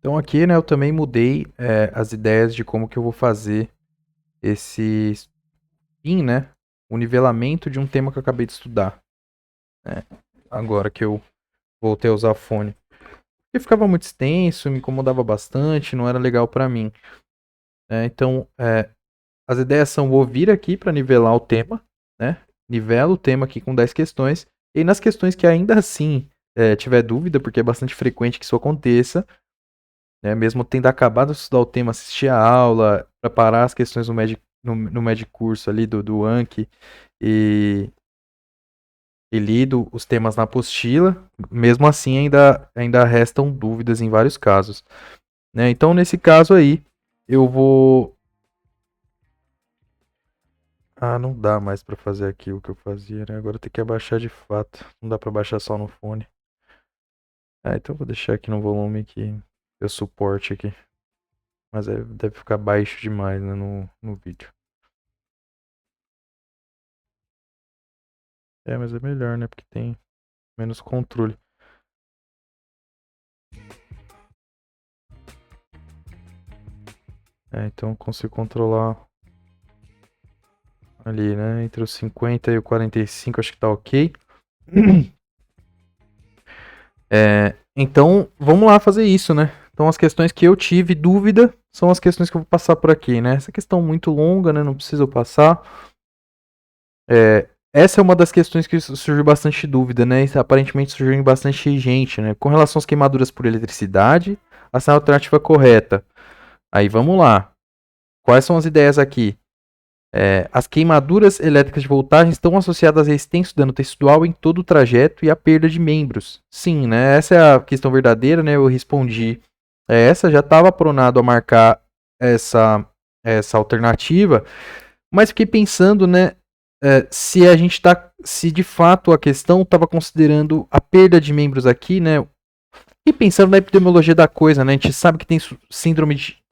Então aqui, né, eu também mudei as ideias de como que eu vou fazer esse spin, né, o nivelamento de um tema que eu acabei de estudar, né, agora que eu voltei a usar fone. Porque ficava muito extenso, me incomodava bastante, não era legal para mim. Então, as ideias são vou vir aqui para nivelar o tema, né, nivelo o tema aqui com 10 questões, e nas questões que ainda assim tiver dúvida, porque é bastante frequente que isso aconteça, né? Mesmo tendo acabado de estudar o tema, assistir a aula, preparar as questões no Med curso ali do Anki e, e lido os temas na apostila, mesmo assim ainda restam dúvidas em vários casos, né? Então nesse caso aí eu vou... Ah, não dá mais pra fazer aqui o que eu fazia, né? Agora tem que abaixar de fato. Não dá pra baixar só no fone. Ah, então eu vou deixar aqui no volume que eu suporte aqui. Mas deve ficar baixo demais, né, no vídeo. Mas é melhor, né? Porque tem menos controle. Então eu consigo controlar ali, né? Entre os 50 e o 45, acho que tá ok. Então, vamos lá fazer isso, né? Então, as questões que eu tive dúvida são as questões que eu vou passar por aqui, né? Essa questão muito longa, né? Não precisa eu passar. Essa é uma das questões que surgiu bastante dúvida, né? E aparentemente surgiu em bastante gente, né? Com relação às queimaduras por eletricidade, essa é a alternativa correta. Aí, vamos lá. Quais são as ideias aqui? As queimaduras elétricas de voltagem estão associadas a extenso dano tecidual em todo o trajeto e a perda de membros. Sim, né? Essa é a questão verdadeira, né? Eu respondi essa, já estava pronado a marcar essa alternativa, mas fiquei pensando, né? Se de fato a questão estava considerando a perda de membros aqui, né? E pensando na epidemiologia da coisa, né? A gente sabe que tem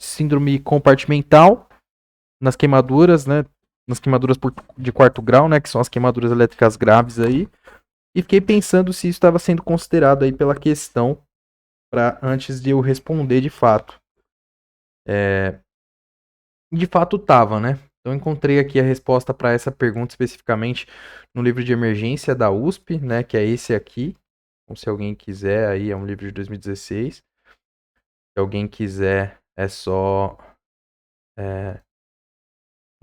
síndrome compartimental nas queimaduras, né? Nas queimaduras de quarto grau, né? Que são as queimaduras elétricas graves aí. E fiquei pensando se isso estava sendo considerado aí pela questão para antes de eu responder de fato. De fato estava, né? Então encontrei aqui a resposta para essa pergunta especificamente no livro de emergência da USP, né? Que é esse aqui. Então, se alguém quiser, aí é um livro de 2016. Se alguém quiser, é só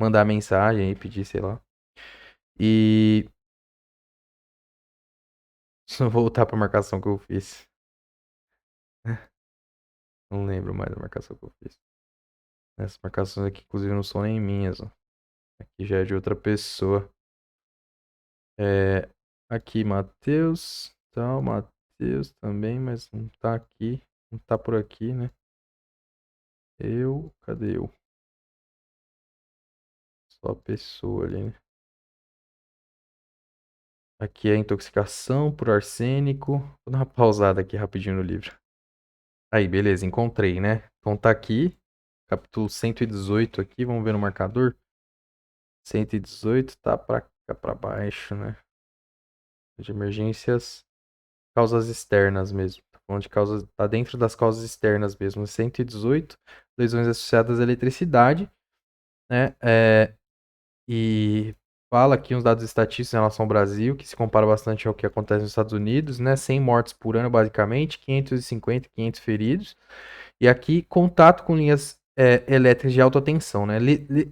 mandar mensagem e pedir, sei lá. E se eu voltar para a marcação que eu fiz. Não lembro mais da marcação que eu fiz. Essas marcações aqui, inclusive, não são nem minhas. Ó. Aqui já é de outra pessoa. Aqui, Matheus. Tal, Matheus também, mas não tá aqui. Não tá por aqui, né? Cadê eu? Só a pessoa ali, né? Aqui é intoxicação por arsênico. Vou dar uma pausada aqui rapidinho no livro. Aí, beleza, encontrei, né? Então tá aqui. Capítulo 118 aqui, vamos ver no marcador. 118 tá pra cá pra baixo, né? De emergências, causas externas mesmo. Tá falando de causas, tá dentro das causas externas mesmo. 118, lesões associadas à eletricidade, né? E fala aqui uns dados estatísticos em relação ao Brasil, que se compara bastante ao que acontece nos Estados Unidos, né? 100 mortes por ano, basicamente, 550, 500 feridos. E aqui, contato com linhas elétricas de alta tensão, né?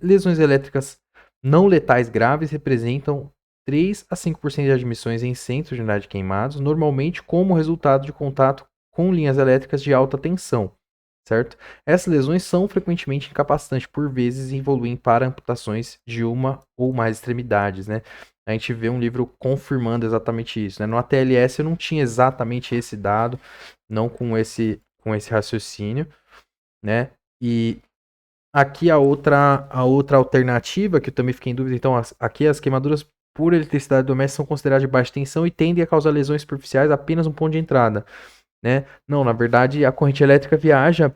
Lesões elétricas não letais graves representam 3 a 5% de admissões em centros de unidade queimados, normalmente como resultado de contato com linhas elétricas de alta tensão, certo? Essas lesões são frequentemente incapacitantes, por vezes evoluem para amputações de uma ou mais extremidades, né? A gente vê um livro confirmando exatamente isso, né? No ATLS eu não tinha exatamente esse dado, não com esse raciocínio, né? E aqui a outra alternativa, que eu também fiquei em dúvida, então aqui as queimaduras por eletricidade doméstica são consideradas de baixa tensão e tendem a causar lesões superficiais apenas um ponto de entrada, né? Não, na verdade a corrente elétrica viaja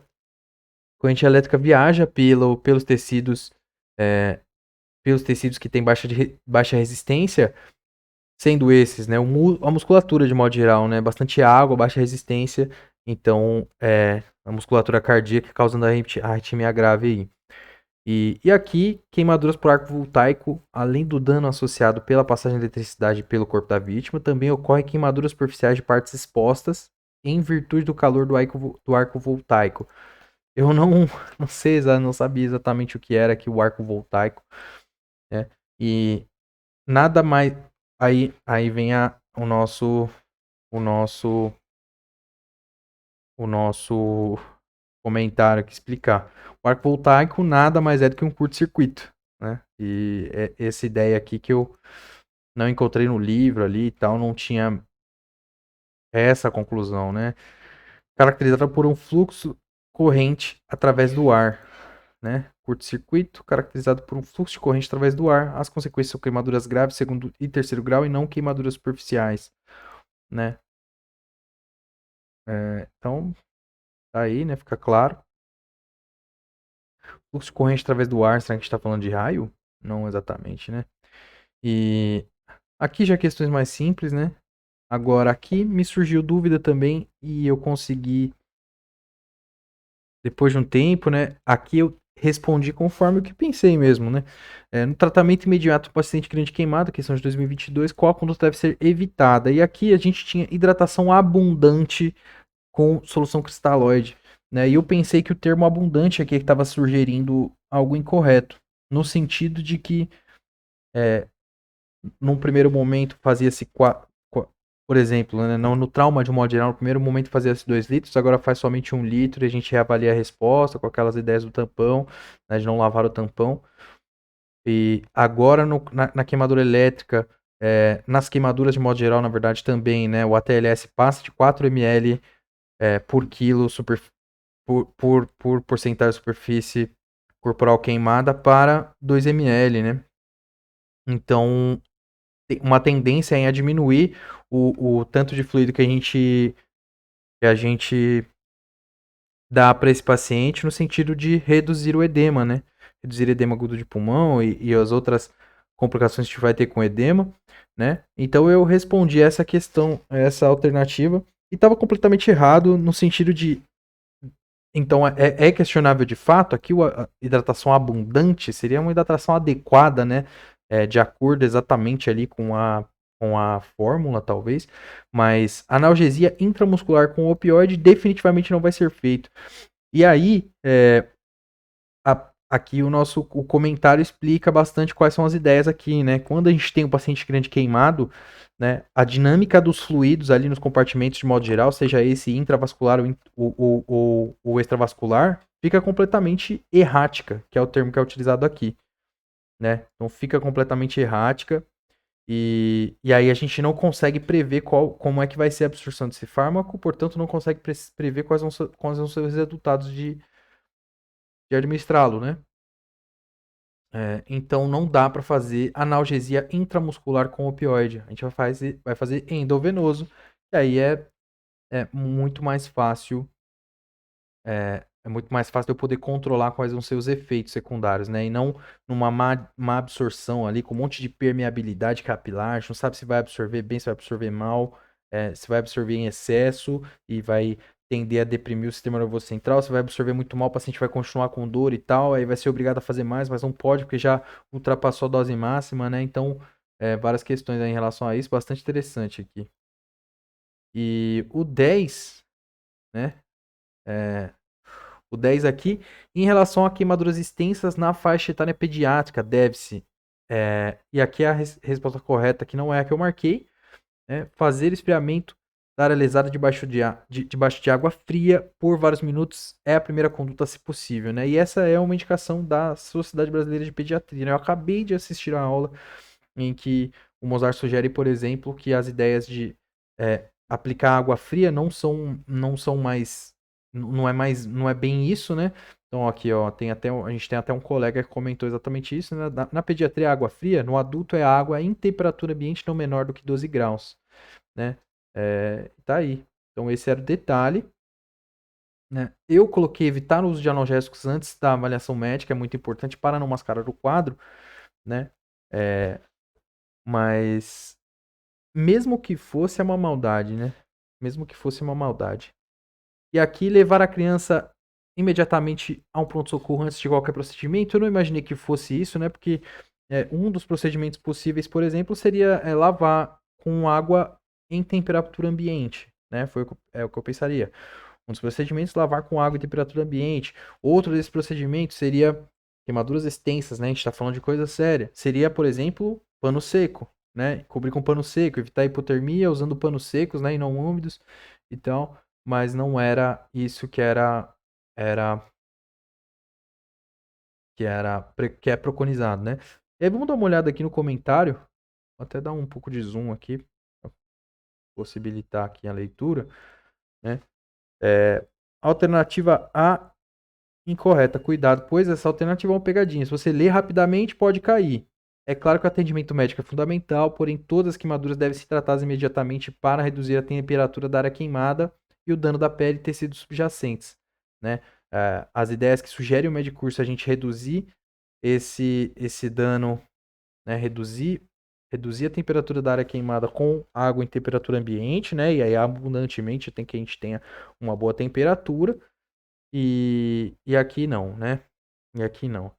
pelos tecidos que têm baixa resistência, sendo esses, né? A musculatura de modo geral, né? Bastante água, baixa resistência, então a musculatura cardíaca, causando a arritmia grave aí. E aqui, queimaduras por arco voltaico, além do dano associado pela passagem de eletricidade pelo corpo da vítima, também ocorre queimaduras superficiais de partes expostas em virtude do calor do arco voltaico. Eu não sei, não sabia exatamente o que era aqui o arco voltaico, né? E nada mais. Aí vem o nosso, o nosso comentário aqui explicar. O arco voltaico nada mais é do que um curto-circuito, né? E é essa ideia aqui que eu não encontrei no livro ali e tal, não tinha essa conclusão, né? Caracterizada por um fluxo corrente através do ar, né? Curto-circuito caracterizado por um fluxo de corrente através do ar. As consequências são queimaduras graves, segundo e terceiro grau, e não queimaduras superficiais, né? Então, tá aí, né? Fica claro. Fluxo de corrente através do ar, será que a gente está falando de raio? Não exatamente, né? E aqui já questões mais simples, né? Agora, aqui me surgiu dúvida também e eu consegui, depois de um tempo, né? Aqui eu respondi conforme o que pensei mesmo, né? No tratamento imediato do paciente grande queimado, questão de 2022, qual a conduta deve ser evitada? E aqui a gente tinha hidratação abundante com solução cristalóide, né? E eu pensei que o termo abundante aqui estava sugerindo algo incorreto, no sentido de que num primeiro momento fazia-se, por exemplo, né, no trauma de um modo geral, no primeiro momento fazia-se 2 litros, agora faz somente 1 litro e a gente reavalia a resposta com aquelas ideias do tampão, né, de não lavar o tampão. E agora na queimadura elétrica, nas queimaduras de modo geral, na verdade também, né, o ATLS passa de 4 ml por quilo por porcentagem de superfície corporal queimada para 2 ml, né? Então, uma tendência em a diminuir o tanto de fluido que a gente dá para esse paciente no sentido de reduzir o edema, né? Reduzir edema agudo de pulmão e as outras complicações que a gente vai ter com edema, né? Então eu respondi essa questão, essa alternativa, e estava completamente errado no sentido de. Então é questionável de fato, aqui a hidratação abundante seria uma hidratação adequada, né? De acordo exatamente ali com a fórmula, talvez, mas analgesia intramuscular com opioide definitivamente não vai ser feito. E aí, aqui o comentário explica bastante quais são as ideias aqui, né? Quando a gente tem um paciente grande queimado, né, a dinâmica dos fluidos ali nos compartimentos de modo geral, seja esse intravascular ou extravascular, fica completamente errática, que é o termo que é utilizado aqui, né? Então fica completamente errática e aí a gente não consegue prever como é que vai ser a absorção desse fármaco, portanto não consegue prever quais vão ser os resultados de administrá-lo, né? Então não dá para fazer analgesia intramuscular com opioide. A gente vai fazer endovenoso, e aí é muito mais fácil. É muito mais fácil de eu poder controlar quais vão ser os efeitos secundários, né? E não numa má absorção ali, com um monte de permeabilidade capilar. A gente não sabe se vai absorver bem, se vai absorver mal, se vai absorver em excesso e vai tender a deprimir o sistema nervoso central. Se vai absorver muito mal, o paciente vai continuar com dor e tal, aí vai ser obrigado a fazer mais, mas não pode porque já ultrapassou a dose máxima, né? Então, várias questões aí em relação a isso, bastante interessante aqui. E o 10, né? O 10 aqui, em relação a queimaduras extensas na faixa etária pediátrica, deve-se, e aqui a resposta correta, que não é a que eu marquei, fazer esfriamento da área lesada debaixo de água fria por vários minutos é a primeira conduta, se possível, né? E essa é uma indicação da Sociedade Brasileira de Pediatria, né? Eu acabei de assistir a aula em que o Mozart sugere, por exemplo, que as ideias de aplicar água fria não são mais, não é bem isso, né? Então aqui, ó, a gente tem até um colega que comentou exatamente isso, né? Na pediatria, água fria, no adulto é água em temperatura ambiente não menor do que 12 graus, né? Tá aí. Então esse era o detalhe, né? Eu coloquei evitar o uso de analgésicos antes da avaliação médica, é muito importante para não mascarar o quadro, né? É, mas mesmo que fosse uma maldade, né? Mesmo que fosse uma maldade. E aqui, levar a criança imediatamente a um pronto-socorro antes de qualquer procedimento, eu não imaginei que fosse isso, né? Porque um dos procedimentos possíveis, por exemplo, seria lavar com água em temperatura ambiente, né? É o que eu pensaria. Um dos procedimentos, lavar com água em temperatura ambiente. Outro desses procedimentos seria queimaduras extensas, né? A gente está falando de coisa séria. Seria, por exemplo, pano seco, né? Cobrir com pano seco, evitar hipotermia usando panos secos, né? E não úmidos e tal. Mas não era isso era que é preconizado, né? E aí vamos dar uma olhada aqui no comentário. Vou até dar um pouco de zoom aqui para possibilitar aqui a leitura, né? Alternativa A incorreta, cuidado, pois essa alternativa é uma pegadinha. Se você ler rapidamente, pode cair. É claro que o atendimento médico é fundamental, porém todas as queimaduras devem ser tratadas imediatamente para reduzir a temperatura da área queimada e o dano da pele e tecidos subjacentes, né? As ideias que sugere o Medicurso é a gente reduzir esse dano, né? Reduzir a temperatura da área queimada com água em temperatura ambiente, né? E aí abundantemente tem que a gente tenha uma boa temperatura. E aqui não, né? E aqui não.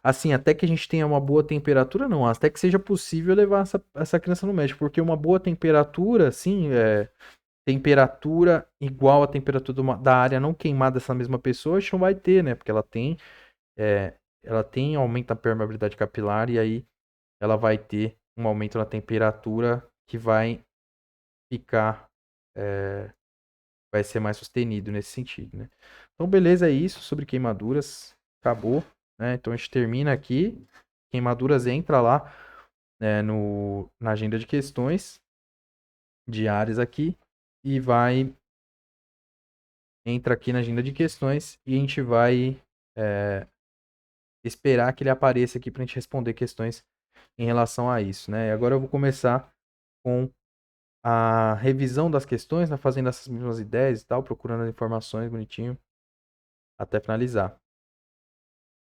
Assim, até que a gente tenha uma boa temperatura, não. Até que seja possível levar essa criança no médico. Porque uma boa temperatura, assim, temperatura igual à temperatura da área não queimada dessa mesma pessoa, a gente não vai ter, né? Porque é, ela tem aumento da permeabilidade capilar e aí ela vai ter um aumento na temperatura que vai ficar, é, vai ser mais sustenido nesse sentido, né? Então, beleza, é isso sobre queimaduras. Acabou, né? Então a gente termina aqui. Queimaduras entra lá, né, na agenda de questões diárias aqui e entra aqui na agenda de questões e a gente vai é, esperar que ele apareça aqui para a gente responder questões em relação a isso, né? E agora eu vou começar com a revisão das questões, né, fazendo essas mesmas ideias e tal, procurando as informações bonitinho até finalizar.